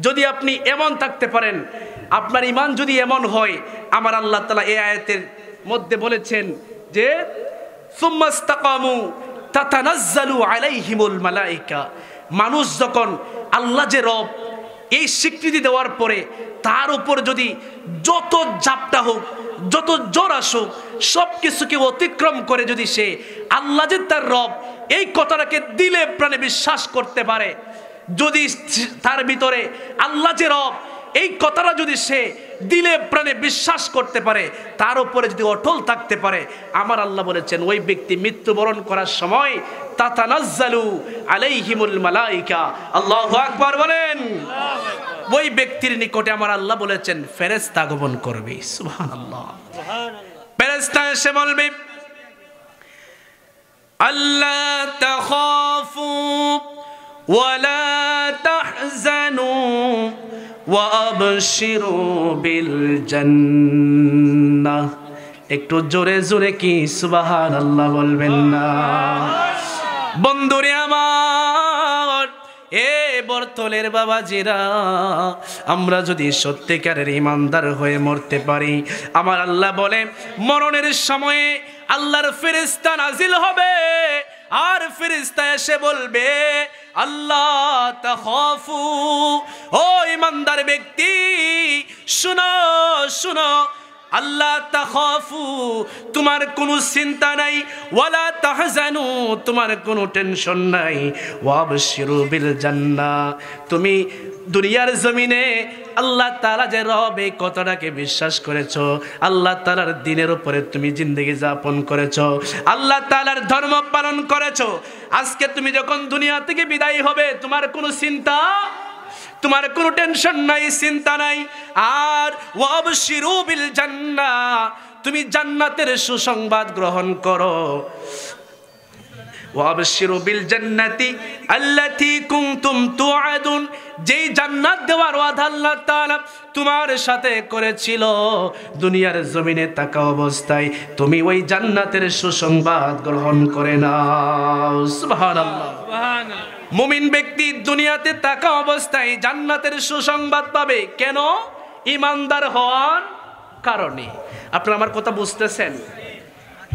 যদি আপনি এমন থাকতে পারেন, আপনার ঈমান যদি এমন হয়, আমার আল্লাহ তাআলা এই আয়াতের মধ্যে বলেছেন যে সুম্মাস্তাকামু তাতানাজ্জালু আলাইহিমুল মালায়েকা, মানুষ যখন আল্লাহ যে রব এই স্বীকৃতি দেওয়ার পরে তার উপর যদি যত জাপটা হোক, যত জোর আসুক, সব কিছুকে অতিক্রম করে যদি সে আল্লাহ যে তার রব এই কথাটাকে দিলে প্রাণে বিশ্বাস করতে পারে, যদি তার ভিতরে আল্লাহ যে রব এই কথাটা যদি সে দিলে প্রাণে বিশ্বাস করতে পারে, তার উপরে যদি অটল থাকতে পারে, আমার আল্লাহ বলেছেন ওই ব্যক্তি মৃত্যুবরণ করার সময় তাতানাজ্জালু আলাইহিমুল মালায়েকা, আল্লাহু আকবার বলেন, ওই ব্যক্তির নিকটে আমার আল্লাহ বলেছেন ফেরেশতা আগমন করবে। সুবহানাল্লাহ। ফেরেশতা এসে বলবে আল্লা তাখাফু ওয়ালা তাহজানু ওয়া আবশিরু বিল জান্নাহ। একটু জোরে জোরে কি সুবহানাল্লাহ বলবেন না? বন্ধুরে আমার, এ বর্তলের বাবাজিরা, আমরা যদি সত্যিকারের ইমানদার হয়ে মরতে পারি, আমার আল্লাহ বলে মরণের সময়ে আল্লাহর ফেরেশতা নাজিল হবে, আর ফেরেশতা এসে বলবে আল্লাহ তাখাফু, ও ইমানদার ব্যক্তি শুনো শুনো, আল্লাহ তাখাফু, তোমার কোনো চিন্তা নাই, ওয়ালা তাহজানু, তোমার কোনো টেনশন নাই, ওয়াবশিরু বিল জান্নাহ, তুমি দুনিয়ার জমিনে আল্লাহ তাআলা যে রব এই কথাটাকে বিশ্বাস করেছো, আল্লাহ তাআলার দ্বীনের উপরে তুমি জিন্দেগি যাপন করেছো, আল্লাহ তাআলার ধর্ম পালন করেছো, আজকে তুমি যখন দুনিয়া থেকে বিদায় হবে তোমার কোনো চিন্তা, তোমার কোনো টেনশন নাই, চিন্তা নাই। আর ওয়াবশিরু বিল জান্নাহ, তুমি জান্নাতের সুসংবাদ গ্রহণ করো। ওয়াবশিরু বিল জান্নাতি আল্লাতী কুনতুম তুআদুন, যেই জান্নাত দেওয়ার ওয়াদা আল্লাহ তাআলা তোমার সাথে করেছিল, দুনিয়ার জমিনে থাকা অবস্থায় তুমি ওই জান্নাতের সুসংবাদ গ্রহণ করে নাও। সুবহানাল্লাহ, সুবহানাল্লাহ। মুমিন ব্যক্তি দুনিয়াতে থাকা অবস্থায় জান্নাতের সুসংবাদ পাবে। কেন? ইমানদার হওয়ার কারণে। আপনারা আমার কথা বুঝতেছেন?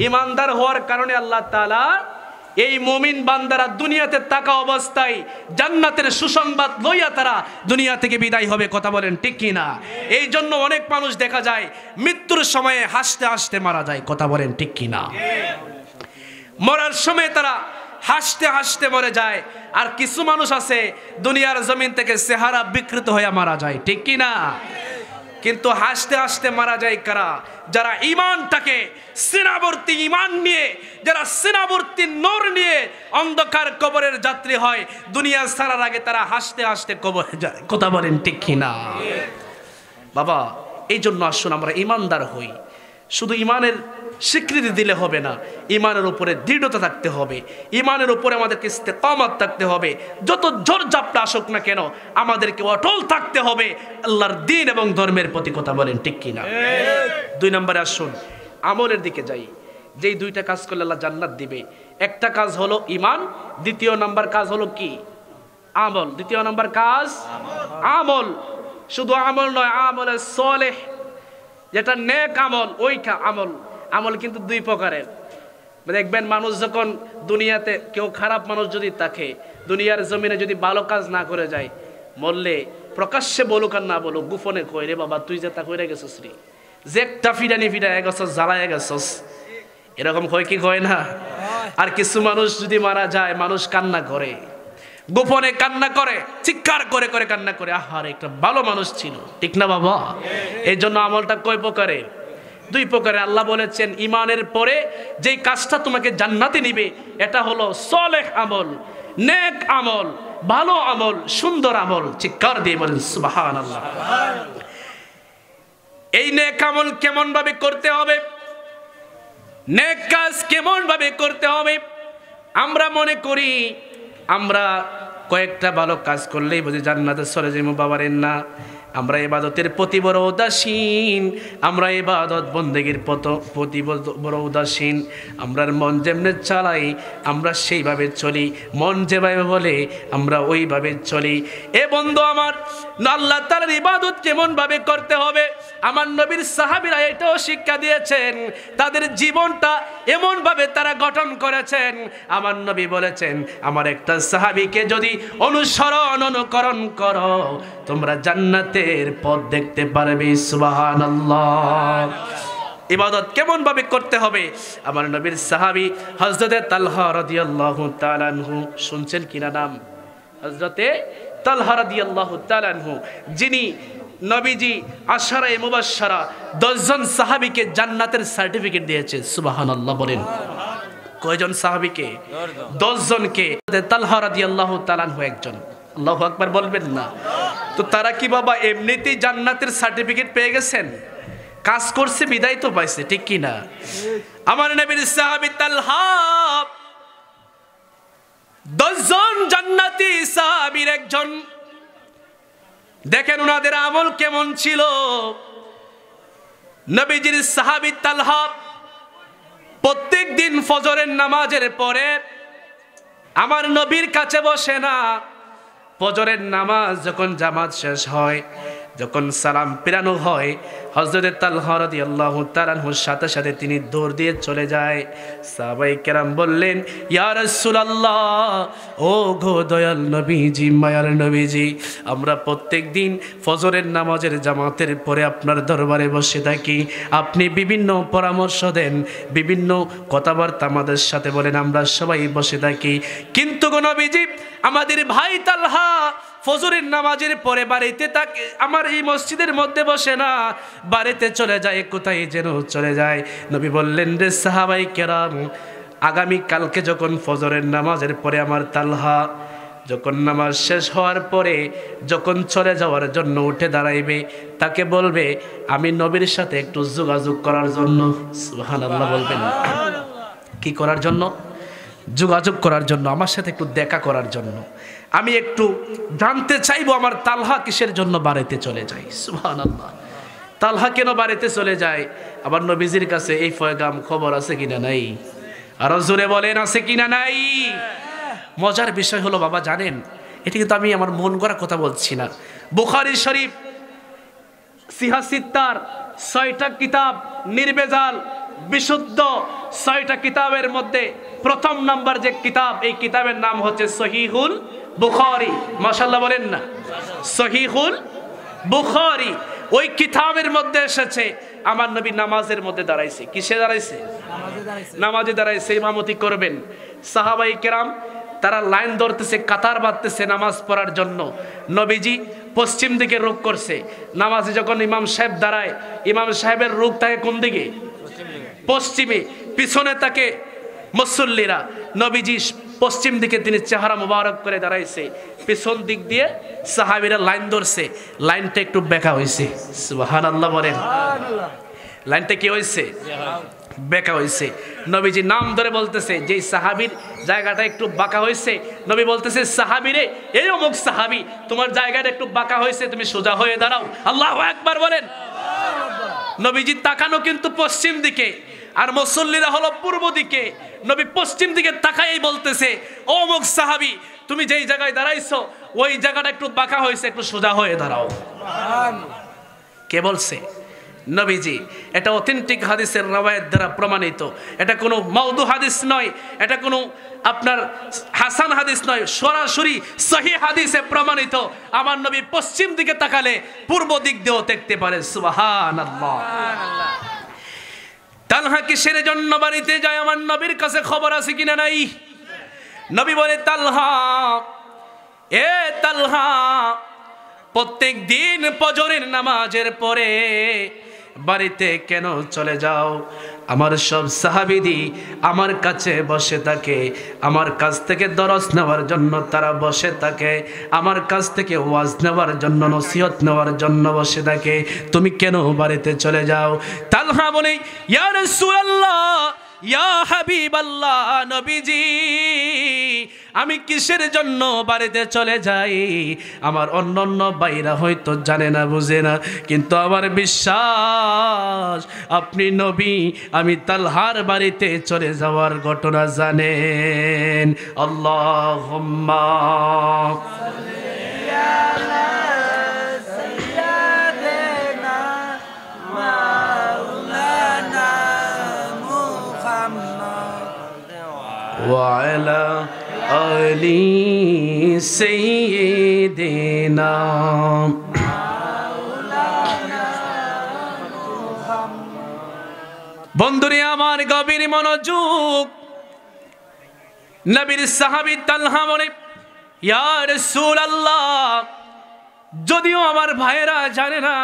ইমানদার হওয়ার কারণে আল্লাহ তাআলা এই মুমিন বান্দারা দুনিয়াতে থাকা অবস্থায় জান্নাতের সুসংবাদ লইয়া তারা দুনিয়া থেকে বিদায় হবে। কথা বলেন ঠিক কি না? এই জন্য অনেক মানুষ দেখা যায় মৃত্যুর সময়ে হাসতে হাসতে মারা যায়। কথা বলেন ঠিক কি না? মরার সময় তারা হাসতে হাসতে মরে যায়। আর কিছু মানুষ আছে দুনিয়ার জমিন থেকে চেহারা বিকৃত হয়ে মারা যায়। ঠিক কি না? কিন্তু হাসতে হাসতে মারা যায় কারা? যারা ঈমানটাকে সিনাবর্তী ঈমান নিয়ে, যারা সিনাবর্তী নূর নিয়ে অন্ধকার কবরের যাত্রী হয়, দুনিয়া ছাড়ার আগে তারা হাসতে হাসতে কবরে যায়। কথা বলেন ঠিক কি না? বাবা, এই জন্য আসুন আমরা ঈমানদার হই। শুধু ঈমানের স্বীকৃতি দিলে হবে না, ঈমানের উপরে দৃঢ়তা থাকতে হবে, ঈমানের উপরে আমাদেরকে ইস্তেকামত থাকতে হবে। যত ঝড় ঝাপটা আসুক না কেন আমাদেরকে অটল থাকতে হবে আল্লাহর দ্বীন এবং ধর্মের প্রতি। কথা বলেন ঠিক কিনা? 2 নম্বরে আসুন আমলের দিকে যাই। যেই 2টা কাজ করলে আল্লাহ জান্নাত দিবে। একটা কাজ হলো ঈমান, দ্বিতীয় নাম্বার কাজ হলো কি? আমল। দ্বিতীয় নাম্বার কাজ আমল। শুধু আমল নয়, আমলে সালেহ, যেটা নেক আমল, ওই আমল। আমল কিন্তু 2 প্রকারের। দেখবেন মানুষ যখন দুনিয়াতে, কেউ খারাপ মানুষ যদি থাকে, দুনিয়ার জমিনে যদি ভালো কাজ না করে যায়, মরলে প্রকাশ্যে বলুক আর না বলুক, গোপনে কই রে বাবা তুই যে তা কইরা গেছস রে, যে একটা ফিডানি ফিডায় গেছস, জ্বালায় গেছস, এরকম হয় কি হয় না? আর কিছু মানুষ যদি মারা যায় মানুষ কান্না করে, গোপনে কান্না করে, চিৎকার করে করে কান্না করে, আহারে একটা ভালো মানুষ ছিল। ঠিক না বাবা? এই জন্য আমলটা কয় প্রকারের? 2 প্রকারে। আল্লাহ বলেছেন ঈমানের পরে যেই কাজটা তোমাকে জান্নাতে নিবে এটা হলো সালেহ আমল, নেক আমল, ভালো আমল, সুন্দর আমল। চিৎকার দিয়ে বলেন সুবহানাল্লাহ। এই নেক আমল কেমন ভাবে করতে হবে, নেক কাজ কেমন ভাবে করতে হবে? আমরা মনে করি আমরা কয়েকটা ভালো কাজ করলেই বুঝি জান্নাতে চলে যাবো। বাবারেন না, আমরা ইবাদতের প্রতি বড় উদাসীন, আমরা ইবাদত বন্দেগীর প্রতি বড় উদাসীন। আমরার মন যেমনে চালাই আমরা সেইভাবে চলি, মন যেভাবে বলে আমরা ওইভাবে চলি। এ বন্ধু আমার, আল্লাহ তাআলার ইবাদত কেমনভাবে করতে হবে আমার নবীর সাহাবীরা এটাও শিক্ষা দিয়েছেন। তাদের জীবনটা এমনভাবে তারা গঠন করেছেন। আমার নবী বলেছেন, আমার একটা সাহাবীকে যদি অনুকরণ করো তোমরা জান্নাতের পথ দেখতে পারবে। সুবহানাল্লাহ। ইবাদত কেমন ভাবে করতে হবে আমার নবীর সাহাবী হযরতে তালহা রাদিয়াল্লাহু তাআলা আনহু, শুনছেন কিনা নাম? হযরতে তালহা রাদিয়াল্লাহু তাআলা আনহু, যিনি নবীজি আশারায়ে মুবাশশারা 10 জন সাহাবীকে জান্নাতের সার্টিফিকেট দিয়েছে। সুবহানাল্লাহ বলেন। কয়জন সাহাবীকে? 10 জনকে। তালহা রাদিয়াল্লাহু তাআলা আনহু একজন। আল্লাহু আকবার বলবেন না? তো তারা কি বাবা এমনিতেই জান্নাতের সার্টিফিকেট পেয়ে গেছেন? কাজ করছে বিদায় তো পাইছে, ঠিক কি না? আমার নবীর সাহাবী তালহা 10 জন জান্নাতি সাহাবীর একজন। দেখেন ওনাদের আমল কেমন ছিল। নবীজির সাহাবী তালহা প্রত্যেক দিন ফজরের নামাজের পরে আমার নবীর কাছে বসে না। ফজরের নামাজ যখন জামাত শেষ হয়, যখন সালাম ফিরানো হয়, হযরত তালহা রাদিয়াল্লাহু তাআলা আনহুর সাথে সাথে তিনি দৌড় দিয়ে চলে যায়। সাহাবায়ে কেরাম বললেন, ইয়া রাসূলুল্লাহ, ও গো দয়াল নবীজি, মায়ার নবীজি, আমরা প্রত্যেক দিন ফজরের নামাজের জামাতের পরে আপনার দরবারে বসে থাকি। আপনি বিভিন্ন পরামর্শ দেন, বিভিন্ন কথাবার্তা আমাদের সাথে বলেন, আমরা সবাই বসে থাকি। কিন্তু গো নবীজি, আমাদের ভাই তালহা ফজরের নামাজের পরে বাড়িতে থাকে, আমার এই মসজিদের মধ্যে বসে না, বাড়িতে চলে যায়, কোথায় যেন চলে যায়। নবী বললেন, রে সাহাবায়ে কেরাম, আগামী কালকে যখন ফজরের নামাজের পরে আমার তালহা যখন নামাজ শেষ হওয়ার পরে যখন চলে যাওয়ার জন্য উঠে দাঁড়াইবে, তাকে বলবে আমি নবীর সাথে একটু যোগাযোগ করার জন্য। সুবহানাল্লাহ বলবেন। কি করার জন্য? যোগাযোগ করার জন্য, আমার সাথে একটু দেখা করার জন্য। আমি একটু জানতে চাইবো আমার তালহা কিসের জন্য বাড়িতে চলে যায়। সুবহানাল্লাহ। তালহা কেন বাড়িতে চলে যায়? আবার নবীজির কাছে এই পয়গাম খবর আছে কিনা নাই? আরো জোরে বলেন, আছে কিনা নাই? মজার বিষয় হলো বাবা, জানেন, এটা কিন্তু আমি আমার মন গড়া কথা বলছি না। বুখারী শরীফ সিহা সিত্তার 6টা কিতাব নির্ভেজাল বিশুদ্ধ 6টা কিতাবের মধ্যে প্রথম নাম্বার যে কিতাব, এই কিতাবের নাম হচ্ছে সহিহুল বুখারী। মাশাআল্লাহ বলেন না? সহিহুল বুখারী। ওই কিতাবের মধ্যে এসেছে আমার নবী নামাজের মধ্যে দাঁড়াইছে। কিসে দাঁড়াইছে? নামাজে দাঁড়াইছে, ইমামতি করবেন। সাহাবায়ে কেরাম তারা লাইন ধরতেছে, কাতার বাঁধতেছে নামাজ পড়ার জন্য। নবীজি পশ্চিম দিকে রুখ করছে। নামাজে যখন ইমাম সাহেব দাঁড়ায়, ইমাম সাহেবের রুখ থাকে কোন দিকে? পশ্চিমে। পিছনে তাকে মুসল্লিরা। নবীজি পশ্চিম দিকে তিনি চেহারা মুবারক করে দাঁড়াইছে, পিছন দিক দিয়ে সাহাবীরা লাইন ধরছে। লাইনটা একটু বেঁকা হয়েছে। সুবহানাল্লাহ বলেন। লাইনটা কি হয়েছে? বেঁকা হয়েছে। নবীজি নাম ধরে বলতেছে, যে সাহাবীর জায়গাটা একটু বাঁকা হয়েছে, নবী বলতেছে, সাহাবীরে, এই অমুক সাহাবী, তোমার জায়গাটা একটু বাঁকা হয়েছে, তুমি সোজা হয়ে দাঁড়াও। আল্লাহু আকবার বলেন। নবীজি তাকানো কিন্তু পশ্চিম দিকে, আর মুসল্লিরা হলো পূর্ব দিকে। নবী পশ্চিম দিকে তাকাই বলতেছে, ও অমুক সাহাবী, তুমি যেই জায়গায় দাঁড়াইছো ওই জায়গাটা একটু বাঁকা হয়েছে, একটু সোজা হয়ে দাঁড়াও। কে বলছে? নবীজি। এটা অথেন্টিক হাদিসের রওয়ায়াত দ্বারা প্রমাণিত। এটা কোনো মাউদু হাদিস নয়, এটা কোনো আপনার হাসান হাদিস নয়, সরাসরি সহিহ হাদিসে প্রমাণিত। আমার নবী পশ্চিম দিকে তাকালে পূর্ব দিক দিয়েও দেখতে পারে। সুবহানাল্লাহ। তালহা কিসের জন্য বাড়িতে যায় আমার নবীর কাছে খবর আছে কিনা নাই? নবী বলে, তালহা, এ তালহা, প্রত্যেক দিন ফজরের নামাজের পরে বাড়িতে কেন চলে যাও? আমার সব সাহাবীদি আমার কাছে বসে থাকে, আমার কাছ থেকে দরস নেওয়ার জন্য তারা বসে থাকে, আমার কাছ থেকে ওয়াজ নেওয়ার জন্য, নসিহত নেওয়ার জন্য বসে থাকে, তুমি কেন বাড়িতে চলে যাও? তালহা বলে, ইয়া রাসূলুল্লাহ, ইয়া হাবিবাল্লাহ, নবীজি আমি কিসের জন্য বাড়িতে চলে যাই? আমার অন্যান্য ভাইরা হয়তো জানে না, বুঝে না, কিন্তু আমার বিশ্বাস আপনি নবী। আমি তালহার বাড়িতে চলে যাওয়ার ঘটনা জানেন। আল্লাহুম্মা وعلى آل سيدنا বন্ধুরে আমার গভীর মনোযোগ। নবীর সাহাবী তালহা বলে, ইয়া রাসূলুল্লাহ, যদিও আমার ভাইরা জানে না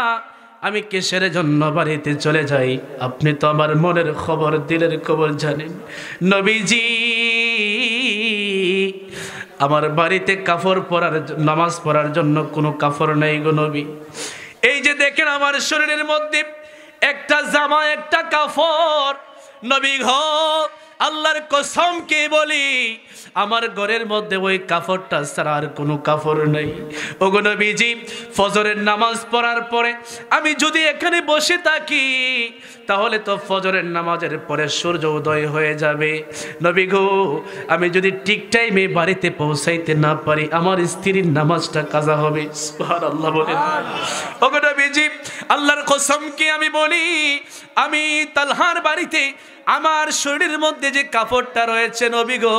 আমি কিসের জন্য বাড়িতে চলে যাই, আপনি তো আমার মনের খবর, দিলের খবর জানেন। নবীজি আমার বাড়িতে কাফর পরার, নামাজ পড়ার জন্য কোনো কাফর নাই গো নবী। এই যে দেখেন আমার শরীরের মধ্যে একটা জামা, একটা কাফর। নবী গো, আল্লাহর কসম কে বলি, আমার ঘরের মধ্যে ওই কাফরটা ছাড়া আর কোনো কাফর নেই। ওগো নবীজি, ফজরের নামাজ পড়ার পরে আমি যদি এখানে বসে থাকি, তাহলে তো ফজরের নামাজের পরে সূর্য উদয় হয়ে যাবে। নবী গো, আমি যদি ঠিক টাইমে বাড়িতে পৌঁছাইতে না পারি, আমার স্ত্রীর নামাজটা কাজা হবে। সুবহানাল্লাহ বলেন। ওগো নবীজি, আল্লাহর কসম কে আমি বলি, আমি তালহার বাড়িতে আমার শরীরের মধ্যে যে কাপড়টা রয়েছে নবী গো,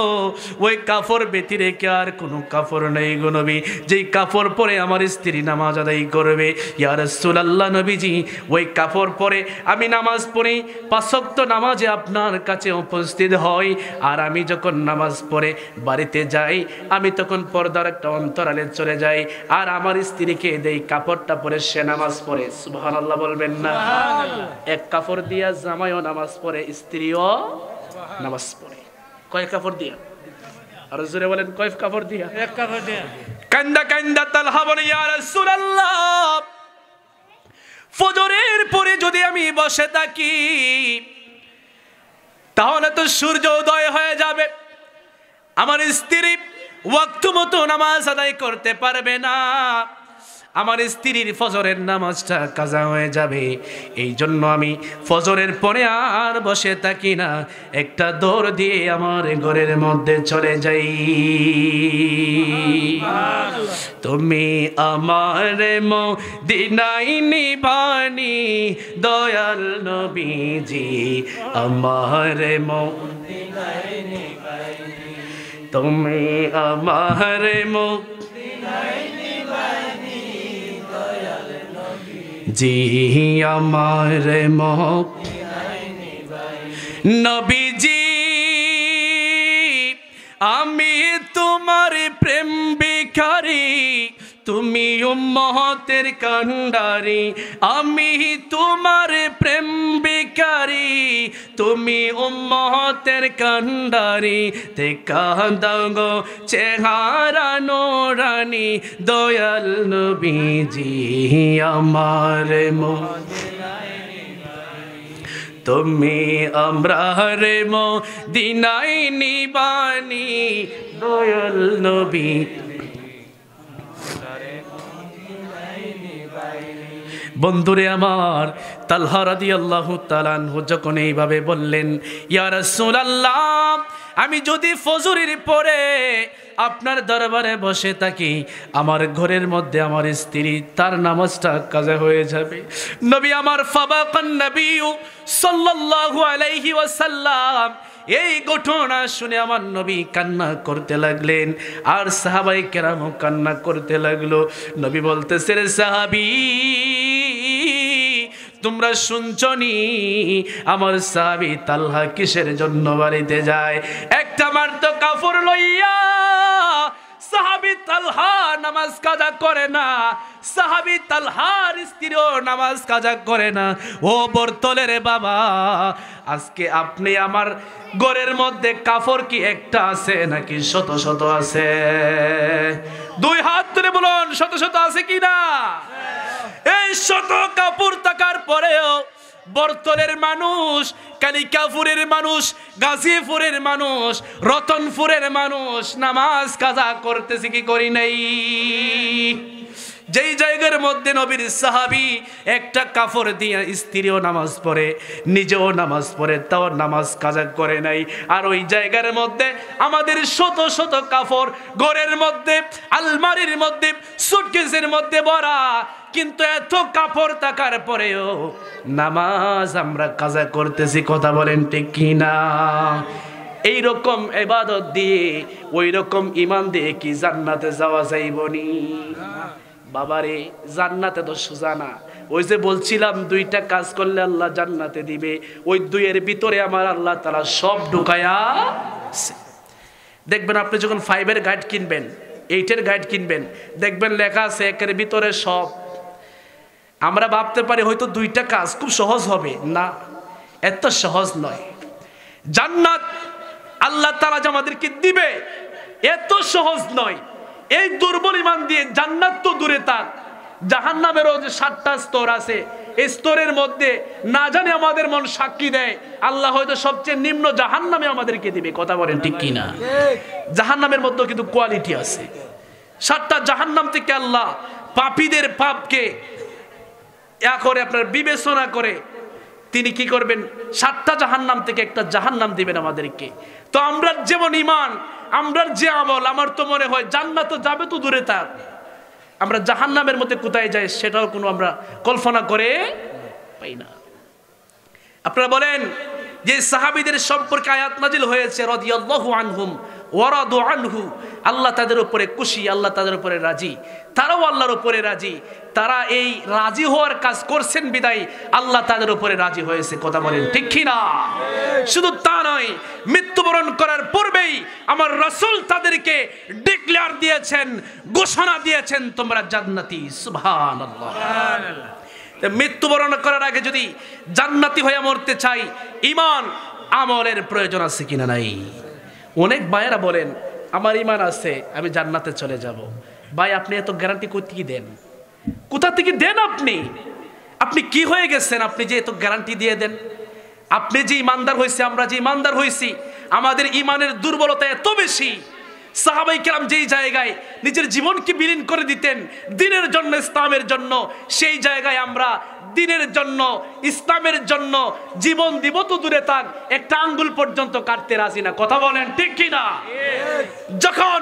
ওই কাপড় ব্যতি রেখে আর কোনো কাপড় নেই গো নবী, যেই কাপড় পরে আমার স্ত্রী নামাজ আদায় করবে। ইয়া রাসূলুল্লাহ, নবীজি ওই কাপড় পরে আমি নামাজ পড়ি, পাঁচ ওয়াক্ত নামাজে আপনার কাছে উপস্থিত হই। আর আমি যখন নামাজ পড়ে বাড়িতে যাই, আমি তখন পর্দার একটা অন্তরালে চলে যাই, আর আমার স্ত্রীকে দেই কাপড়টা পরে সে নামাজ পড়ে। সুবহানাল্লাহ বলবেন না? এক কাপড় দিয়া জামাইও নামাজ পড়ে, স্ত্রীও নামাজ পড়ে। কয় কাপড় দিয়া? আর জোরে বলেন, কয় কাপড় দিয়া? এক কাপড় দিয়া। কান্দা কান্দা তালহা বলে, ইয়া রাসূলুল্লাহ, ফজরের পরে যদি আমি বসে থাকি, তাহলে তো সূর্য উদয় হয়ে যাবে, আমার স্ত্রী ওয়াক্ত মতো নামাজ আদায় করতে পারবে না, আমার স্ত্রীর ফজরের নামাজটা কাজা হয়ে যাবে। এই জন্য আমি ফজরের পরে আর বসে থাকি না, একটা দৌড় দিয়ে আমার ঘরের মধ্যে চলে যাই। তুমি আমার মদিনায় নিবানি, দয়াল নবীজি আমার মদিনায় নিবানি, তুমি আমার মদিনায় নিবানি, দয়াল নবীজি আমার মদিনায় নিবানি। নবীজি আমি তোমার প্রেম ভিখারি, তুমি উম্মতের কান্ডারি, আমি তোমার প্রেম ভিখারি, তুমি উম্মতের কান্ডারি, দেখা দাও গো চেহারা নোরানি, দয়াল নবীজি আমার মদিনায় নিবানি, তুমি আমরা রে মদিনায় নিবানি, দয়াল নবী। বন্ধুরে আমার, তালহা রাদিয়াল্লাহু তাআলা আনহু যখন এইভাবে বললেন, ইয়া রাসূলুল্লাহ, আমি যদি ফজরের পরে আপনার দরবারে বসে থাকি, আমার ঘরের মধ্যে আমার স্ত্রী তার নামাজটা কাজা হয়ে যাবে। নবী আমার ফাবাকান নবী সাল্লাল্লাহু আলাইহি ওয়াসাল্লাম, এই ঘটনা শুনে আমার নবী কান্না করতে লাগলেন, আর সাহাবায়ে কেরামও কান্না করতে লাগলো। নবী বলতেছে, রে সাহাবী, তোমরা শুনছনি আমার সাহাবী তালহা কিসের জন্য বাড়িতে যায়? একটা মাত্র কাপড় লইয়া সাহাবী তালহা নামাজ কাজা করে না, সাহাবী তালহার স্ত্রীও নামাজ কাজা করে না। ও বর্তলের বাবা, আজকে আপনি আমার ঘরের মধ্যে কাপড় কি একটা আছে নাকি শত শত আছে? দুই হাত তুলে বলুন, শত শত আছে কি না? এই শত কাপড় থাকার পরেও বরতলের মানুষ, কালিকাপুরের মানুষ, গাজীপুরের মানুষ, রতনপুরের মানুষ নামাজ কাজা করতেছি কি করি নাই? যেই জায়গার মধ্যে নবীর সাহাবী একটা কাপড় দিয়ে স্ত্রীও নামাজ পড়ে, নিজেও নামাজ পড়ে, তাও নামাজ কাজা করে নাই। আর ওই জায়গার মধ্যে আমাদের শত শত কাপড় ঘরের মধ্যে, আলমারির মধ্যে, সুটকেসের মধ্যে ভরা, কিন্তু এত কাপড় থাকার পরেও নামাজ আমরা কাজা করতেছি। কথা বলেন ঠিক কিনা? এই রকম ইবাদত দিয়ে, ওই রকম ঈমান দিয়ে কি জান্নাতে যাওয়া যাইবনি? বাবারে, জান্নাতে তো সোজা না। ওই যে বলছিলাম দুইটা কাজ করলে আল্লাহ জান্নাতে দিবে, ওই দুইয়ের ভিতরে আমার আল্লাহ তাআলা সব ঢুকায়া। দেখবেন আপনি যখন 5-এর গাইড কিনবেন, 8-এর গাইড কিনবেন, দেখবেন লেখা আছে একের ভিতরে সব। আমরা ভাবতে পারি হয়তো দুইটা কাজ খুব সহজ হবে, না, এত সহজ নয়। জান্নাত আল্লাহ তাআলা যে আমাদেরকে দিবে এত সহজ নয়। এই দুর্বল ঈমান দিয়ে জান্নাত তো দূরে থাক, জাহান্নামেরও যে 7টা স্তর আছে, এই স্তরের মধ্যে না জানি আমাদের মন সাক্ষী দেয় আল্লাহ হয়তো সবচেয়ে নিম্ন জাহান্নামে আমাদেরকে দিবে। কথা বলেন ঠিক কিনা? জাহান্নামের মধ্যে কিন্তু কোয়ালিটি আছে। 7টা জাহান্নাম থেকে আল্লাহ পাপীদের পাপকে করে আপনার বিবেচনা করে তিনি কি করবেন, 7টা জাহান্নাম থেকে একটা জাহান্নাম দিবেন আমাদেরকে। তো আমরা যেমন ঈমান, আমরা যে আমল, আমার তো মনে হয় জান্নাত যাবে তো দূরে থাক, আমরা জাহান্নামের মধ্যে কোথায় যাই সেটাও কোনো আমরা কল্পনা করে পাই না। আপনারা বলেন যে সাহাবীদের সম্পর্কে আয়াত নাজিল হয়েছে, রাদিয়াল্লাহু আনহুম ওয়া রাদু আনহু, আল্লাহ তাদের উপরে খুশি, আল্লাহ তাদের উপরে রাজি, তারাও আল্লাহর উপরে রাজি। তারা এই রাজি হওয়ার কাজ করছেন বিদায় আল্লাহ তাদের উপরে রাজি হয়েছে। কথা বলেন ঠিক কি না? শুধু তা নয়, মৃত্যুবরণ করার পূর্বেই আমার রাসূল তাদেরকে ডিক্লেয়ার দিয়েছেন, ঘোষণা দিয়েছেন, তোমরা জান্নাতি। সুবহানাল্লাহ। মৃত্যুবরণ করার আগে যদি জান্নাতি হয়ে মরতে চাই, ঈমান আমলের প্রয়োজন আছে কিনা নাই? অনেক ভাইয়েরা বলেন আমার ঈমান আছে, আমি জান্নাতে চলে যাব। ভাই, আপনি এত গ্যারান্টি কোথেকে দেন? কোথা থেকে দেন আপনি? আপনি কি হয়ে গেছেন আপনি যে এত গ্যারান্টি দিয়ে দেন? আপনি যে ঈমানদার হয়েছে, আমরা যে ঈমানদার হয়েছি, আমাদের ঈমানের দুর্বলতা এত বেশি। সাহাবায়ে কেরাম যেই জায়গায় নিজের জীবনকে বিলীন করে দিতেন দ্বীনের জন্য, ইসলামের জন্য, সেই জায়গায় আমরা দ্বীনের জন্য, ইসলামের জন্য জীবন দিব তো দূরে থাক, একটা আঙ্গুল পর্যন্ত কাটতে রাজি না। কথা বলেন ঠিক কি না? যখন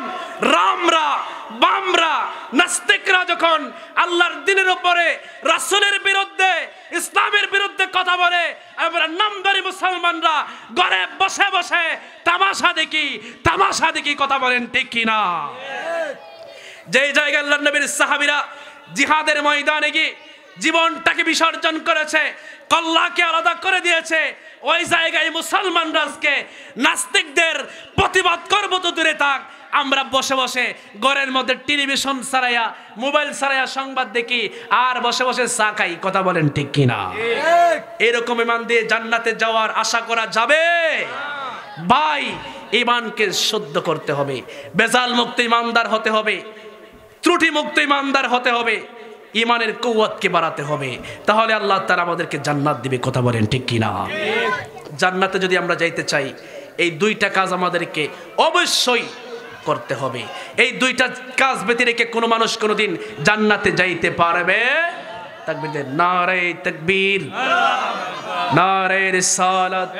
রামরা, বামরা, নাস্তিকরা যখন আল্লাহর দ্বীনের উপরে, রাসূলের বিরুদ্ধে, ইসলামের বিরুদ্ধে কথা বলে, আমরা নামদারি মুসলমানরা ঘরে বসে বসে তামাশা দেখি, তামাশা দেখি। কথা বলেন ঠিক কি না? যেই জায়গায় আল্লাহর নবীর সাহাবীরা জিহাদের ময়দানে গিয়ে জীবনটাকে বিসর্জন করেছে, কল্লাকে আলাদা করে দিয়েছে, ওই জায়গায় মুসলমানরা আজকে নাস্তিকদের প্রতিবাদ করব তো দূরে থাক, আমরা বসে বসে ঘরের মধ্যে টেলিভিশন ছাড়াইয়া, মোবাইল ছাড়াইয়া সংবাদ দেখি আর বসে বসে চা খাই। কথা বলেন ঠিক কিনা? এরকম ঈমান দিয়ে জান্নাতে যাওয়ার আশা করা যাবে? ভাই, ঈমানকে শুদ্ধ করতে হবে, বেজাল মুক্ত ঈমানদার হতে হবে, ত্রুটি মুক্ত ঈমানদার হতে হবে, ঈমানের কুওয়াতকে বাড়াতে হবে, তাহলে আল্লাহ তাআলা আমাদেরকে জান্নাত দিবে। কথা বলেন ঠিক কিনা? জান্নাতে যদি আমরা যাইতে চাই, এই দুইটা কাজ আমাদেরকে অবশ্যই করতে হবে। এই দুইটা কাজ ব্যতি রেখে কোনো মানুষ কোনোদিন জান্নাতে যাইতে পারবে? তাকবীর দেন, নারে তাকবীর, নারে রিসালাত।